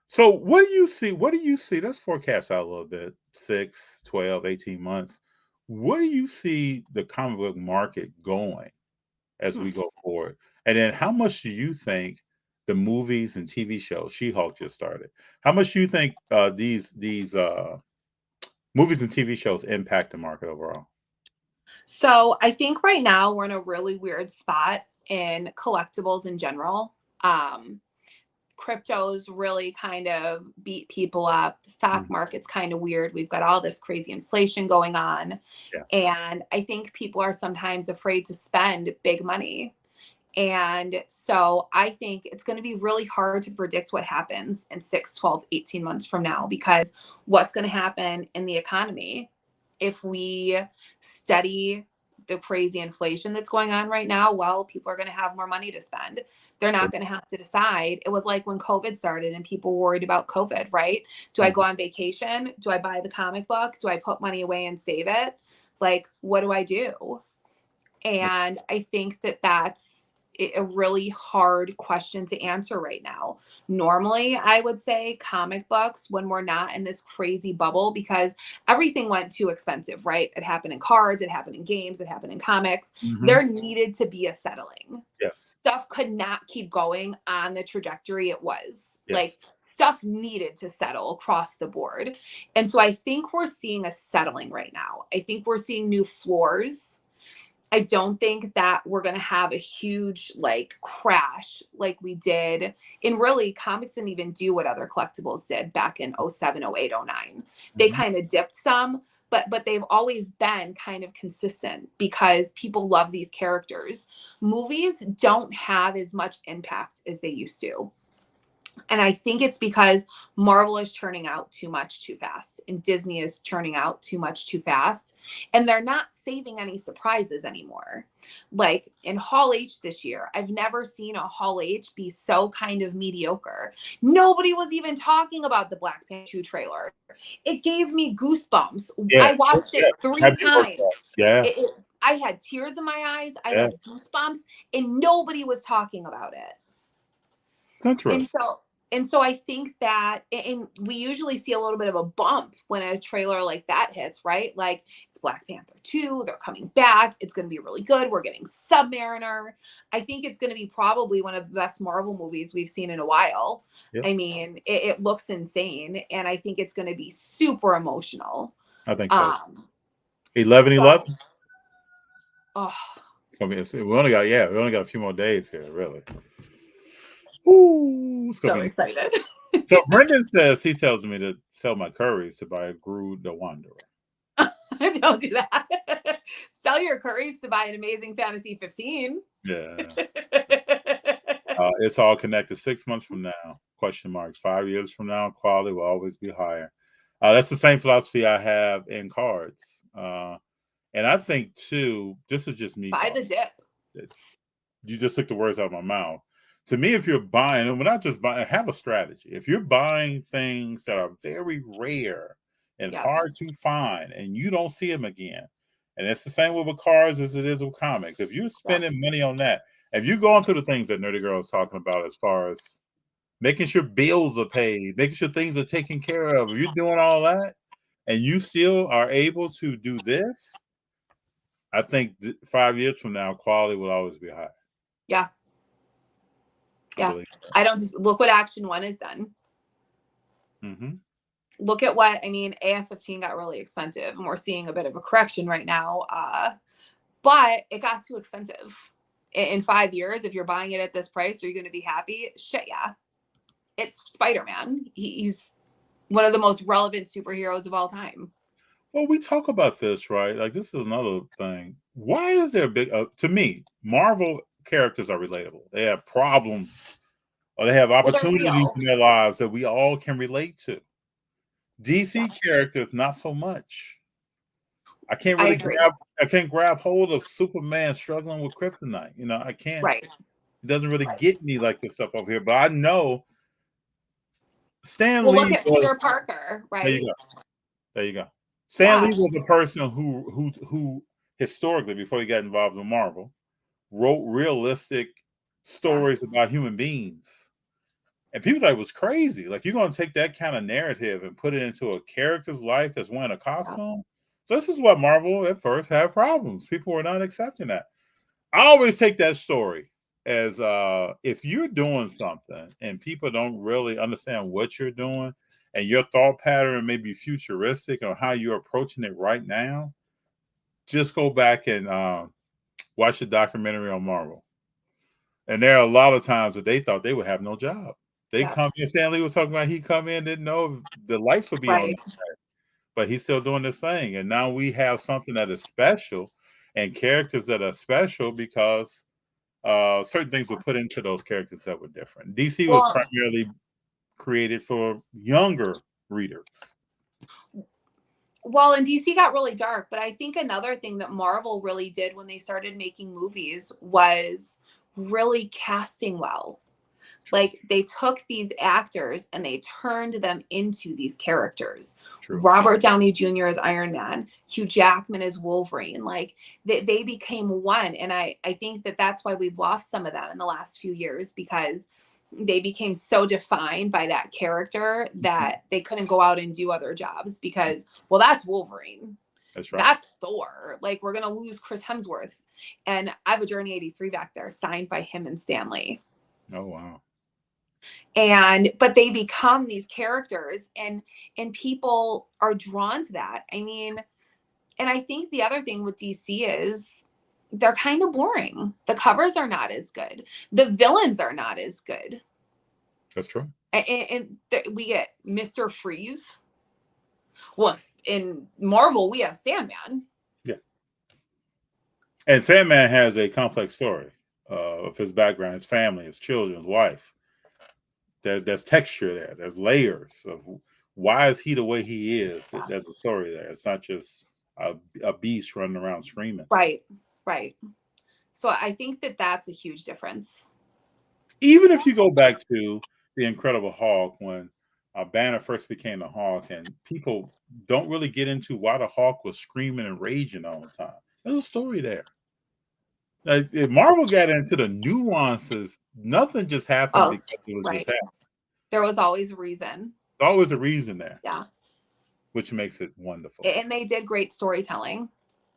So what do you see? What do you see? Let's forecast out a little bit, 6, 12, 18 months. What do you see the comic book market going as we go forward? And then how much do you think the movies and TV shows, She-Hulk just started, how much do you think these movies and TV shows impact the market overall? So I think right now we're in a really weird spot in collectibles in general. Crypto's really kind of beat people up. The stock market's kind of weird. We've got all this crazy inflation going on. Yeah. And I think people are sometimes afraid to spend big money. And so I think it's going to be really hard to predict what happens in 6, 12, 18 months from now, because what's going to happen in the economy if we study the crazy inflation that's going on right now? Well, people are going to have more money to spend. They're not going to have to decide. It was like when COVID started and people worried about COVID, right? Do I go on vacation? Do I buy the comic book? Do I put money away and save it? Like, what do I do? And I think that that's a really hard question to answer right now. Normally, I would say comic books, when we're not in this crazy bubble, because everything went too expensive, right? It happened in cards, it happened in games, it happened in comics. There needed to be a settling. Yes. Stuff could not keep going on the trajectory it was. Yes. Like, stuff needed to settle across the board. And so I think we're seeing a settling right now. I think we're seeing new floors. I don't think that we're going to have a huge like crash like we did in, really, comics didn't even do what other collectibles did back in 07, 08, 09. They kind of dipped some, but they've always been kind of consistent because people love these characters. Movies don't have as much impact as they used to. And I think it's because Marvel is churning out too much too fast, and Disney is churning out too much too fast, and they're not saving any surprises anymore. Like in Hall H this year, I've never seen a Hall H be so kind of mediocre. Nobody was even talking about the Black Panther 2 trailer. It gave me goosebumps. Yeah, I watched it 3 times. Yeah. I had tears in my eyes. I Yeah. had goosebumps, and nobody was talking about it. It's interesting. And so I think that, and we usually see a little bit of a bump when a trailer like that hits, right? Like, it's Black Panther 2, they're coming back, it's going to be really good, we're getting Submariner. I think it's going to be probably one of the best Marvel movies we've seen in a while. Yep. I mean, it looks insane, and I think it's going to be super emotional. I think so. 11/11. Oh, It's gonna be. We only got a few more days here, really. Ooh, it's gonna so be excited. So Brendan says he tells me to sell my curries to buy a Gru the Wanderer. Don't do that. Sell your curries to buy an Amazing Fantasy 15. Yeah. It's all connected. 6 months from now, question marks. 5 years from now, quality will always be higher. That's the same philosophy I have in cards. And I think too, this is just me. Buy the dip. You just took the words out of my mouth. To me, if you're buying, and we're not just buying, have a strategy. If you're buying things that are very rare and hard to find, and you don't see them again, and it's the same with cards as it is with comics. If you're spending money on that, if you're going through the things that Nerdy Girl is talking about, as far as making sure bills are paid, making sure things are taken care of, if you're doing all that, and you still are able to do this, I think 5 years from now, quality will always be high. Yeah. Yeah. I don't just look what Action 1 has done. Look at what, I mean, AF-15 got really expensive, and we're seeing a bit of a correction right now. But it got too expensive. In 5 years, if you're buying it at this price, are you going to be happy? Shit, yeah. It's Spider-Man. He's one of the most relevant superheroes of all time. Well, we talk about this, right? Like, this is another thing. Why is there a big, to me, Marvel characters are relatable. They have problems, or they have opportunities in their lives that we all can relate to. DC characters, not so much. I can't really grab hold of Superman struggling with kryptonite. You know, I can't. Right. It doesn't really get me like this stuff over here. But I know Stan Well, Lee look at was, Peter Parker, right? there you go. There you go. Stan Lee was a person who historically, before he got involved in Marvel, wrote realistic stories about human beings. And people thought it was crazy. Like, you're going to take that kind of narrative and put it into a character's life that's wearing a costume? So this is what Marvel at first had problems. People were not accepting that. I always take that story as if you're doing something and people don't really understand what you're doing and your thought pattern may be futuristic on how you're approaching it right now, just go back and watch the documentary on Marvel. And there are a lot of times that they thought they would have no job. They come in, Stan Lee was talking about he come in, didn't know the lights would be on, but he's still doing this thing. And now we have something that is special and characters that are special because certain things were put into those characters that were different. DC was primarily created for younger readers. Well, and DC got really dark, but I think another thing that Marvel really did when they started making movies was really casting well. Like, they took these actors and they turned them into these characters. True. Robert Downey Jr. as Iron Man, Hugh Jackman as Wolverine. Like, they became one. And I think that that's why we've lost some of them in the last few years, because they became so defined by that character that they couldn't go out and do other jobs because, well, that's Wolverine. That's right. That's Thor. Like, we're going to lose Chris Hemsworth. And I have a Journey 83 back there signed by him and Stan Lee. Oh, wow. But they become these characters and people are drawn to that. I mean, and I think the other thing with DC is they're kind of boring. The covers are not as good. The villains are not as good. That's true. And we get Mr. Freeze. Well, in Marvel, we have Sandman. Yeah. And Sandman has a complex story of his background, his family, his children, his wife. There's texture there. There's layers of why is he the way he is. There's a story there. It's not just a beast running around screaming. Right. So I think that that's a huge difference. Even if you go back to the Incredible Hulk, when Banner first became the Hulk, and people don't really get into why the Hulk was screaming and raging all the time. There's a story there. Like, if Marvel got into the nuances, nothing just happened because it was just happening. There was always a reason. There's always a reason there. Yeah. Which makes it wonderful. And they did great storytelling.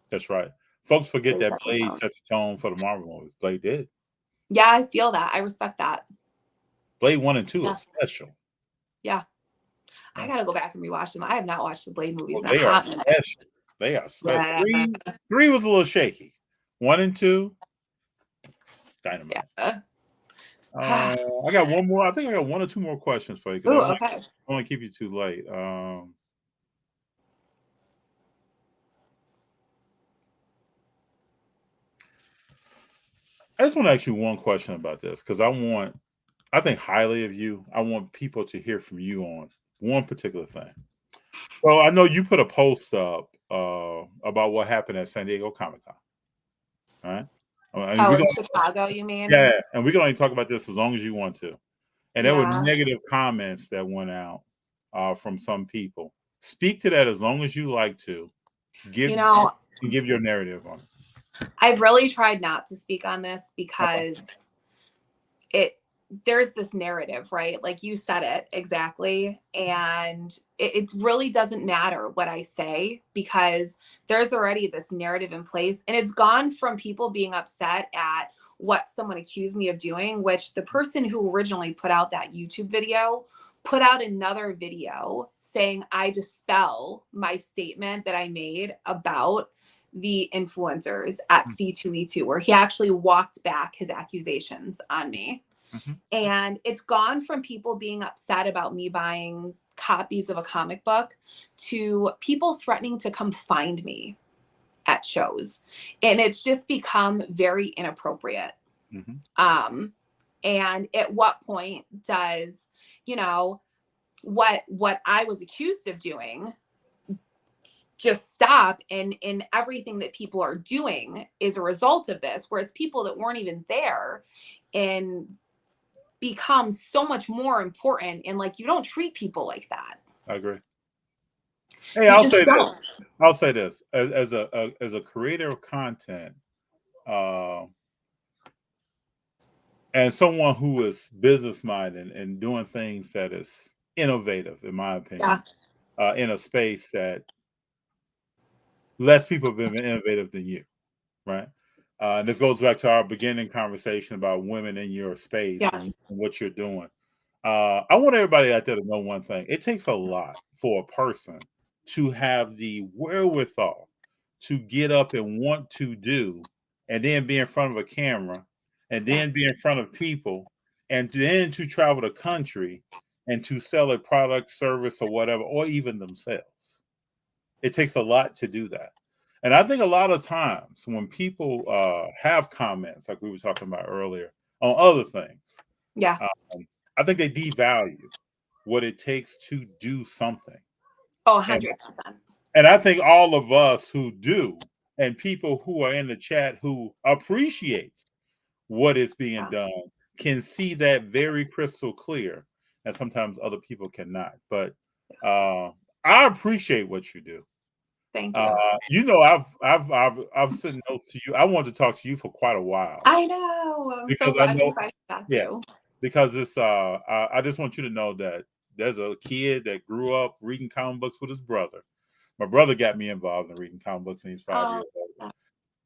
That's right. Folks forget that Blade set the tone for the Marvel movies. Blade did. Yeah, I feel that. I respect that. Blade 1 and 2 are special. Yeah. I got to go back and rewatch them. I have not watched the Blade movies. Well, they are special. They are special. Yeah. 3 was a little shaky. 1 and 2, dynamite. Yeah. I got one more. I think I got 1 or 2 more questions for you. Ooh, okay. I don't want to keep you too late. I just want to ask you one question about this because I think highly of you. I want people to hear from you on one particular thing. So I know you put a post up about what happened at San Diego Comic-Con. All right. In Chicago, you mean? Yeah, and we can only talk about this as long as you want to. And there were negative comments that went out from some people. Speak to that as long as you like to. Give your narrative on it. I've really tried not to speak on this because there's this narrative, right? Like you said it exactly. And it really doesn't matter what I say because there's already this narrative in place. And it's gone from people being upset at what someone accused me of doing, which the person who originally put out that YouTube video put out another video saying I dispel my statement that I made about the influencers at C2E2, where he actually walked back his accusations on me. Mm-hmm. And it's gone from people being upset about me buying copies of a comic book to people threatening to come find me at shows. And it's just become very inappropriate. Mm-hmm. And at what point does, what I was accused of doing just stop, and everything that people are doing is a result of this, where it's people that weren't even there and become so much more important. And like, you don't treat people like that. I agree. Hey, You I'll just say don't. this. I'll say this as a creator of content, and someone who is business minded and doing things that is innovative, in my opinion, in a space that less people have been innovative than you, right? And this goes back to our beginning conversation about women in your space and what you're doing. I want everybody out there to know one thing. It takes a lot for a person to have the wherewithal to get up and want to do, and then be in front of a camera, and then be in front of people, and then to travel the country and to sell a product, service, or whatever, or even themselves. It takes a lot to do that. And I think a lot of times when people have comments, like we were talking about earlier, on other things, I think they devalue what it takes to do something. Oh, 100%. And I think all of us who do, and people who are in the chat who appreciates what is being done, can see that very crystal clear. And sometimes other people cannot. But I appreciate what you do. Thank you. You know, I've sent notes to you. I wanted to talk to you for quite a while. I know. I'm so glad you invited that too. Because it's I just want you to know that there's a kid that grew up reading comic books with his brother. My brother got me involved in reading comic books, and he's 5 years old.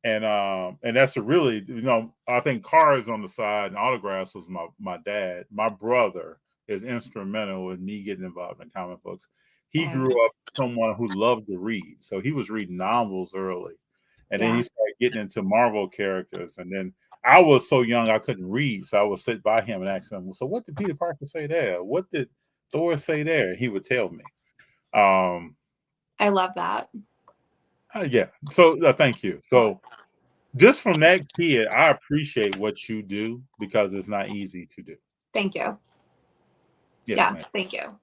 And that's a really, you know, I think cards on the side and autographs was my dad. My brother is instrumental in me getting involved in comic books. He grew up someone who loved to read, so he was reading novels early, and then he started getting into Marvel characters. And then I was so young I couldn't read, so I would sit by him and ask him, "So what did Peter Parker say there? What did Thor say there?" He would tell me. I love that. Yeah. So thank you. So just from that kid, I appreciate what you do because it's not easy to do. Thank you. Yes, yeah, ma'am. Thank you.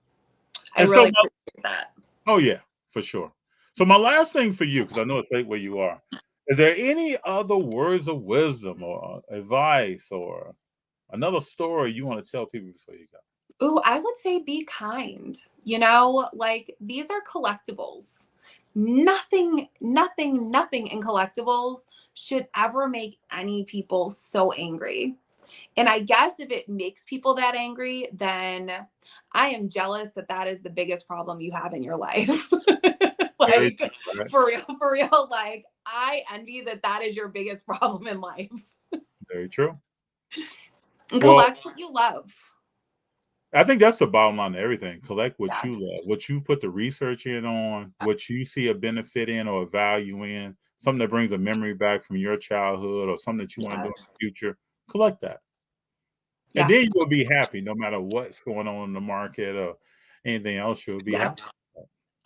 I really appreciate that. Oh yeah, for sure. So my last thing for you, because I know it's late where you are, is there any other words of wisdom or advice or another story you want to tell people before you go? Ooh, I would say be kind. You know, like these are collectibles. Nothing in collectibles should ever make any people so angry. And I guess if it makes people that angry, then I am jealous that is the biggest problem you have in your life. Like for real, like I envy that is your biggest problem in life. Very true. And collect what you love. I think that's the bottom line of everything. Collect what you love, what you put the research in on, what you see a benefit in or a value in, something that brings a memory back from your childhood or something that you want to do in the future. Collect that. And then you'll be happy no matter what's going on in the market or anything else. You'll be happy.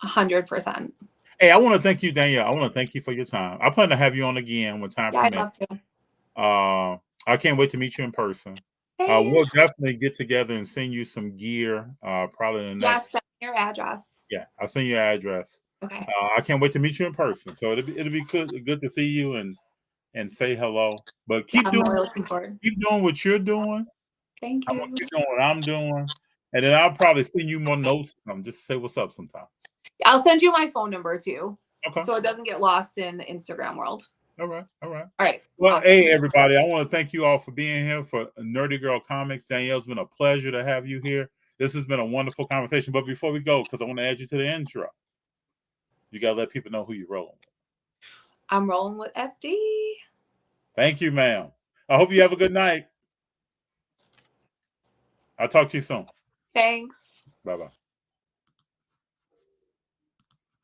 100%. Hey, I want to thank you, Danielle. I want to thank you for your time. I plan to have you on again when time permits. I'd love to. I can't wait to meet you in person. We'll definitely get together and send you some gear. Probably in the next. Send your address. Yeah, I'll send you your address. Okay. I can't wait to meet you in person. So it'll be good to see you and say hello. But keep doing what you're doing. Thank you. I'm gonna keep doing what I'm doing, and then I'll probably send you more notes. Just to say what's up sometimes. I'll send you my phone number too. Okay. So it doesn't get lost in the Instagram world. All right. Well, awesome. Hey, everybody, I want to thank you all for being here for Nerdy Girl Comics. Danielle, it's been a pleasure to have you here. This has been a wonderful conversation. But before we go, because I want to add you to the intro, you got to let people know who you're rolling with. I'm rolling with FD. Thank you, ma'am. I hope you have a good night. I'll talk to you soon. Thanks. Bye-bye.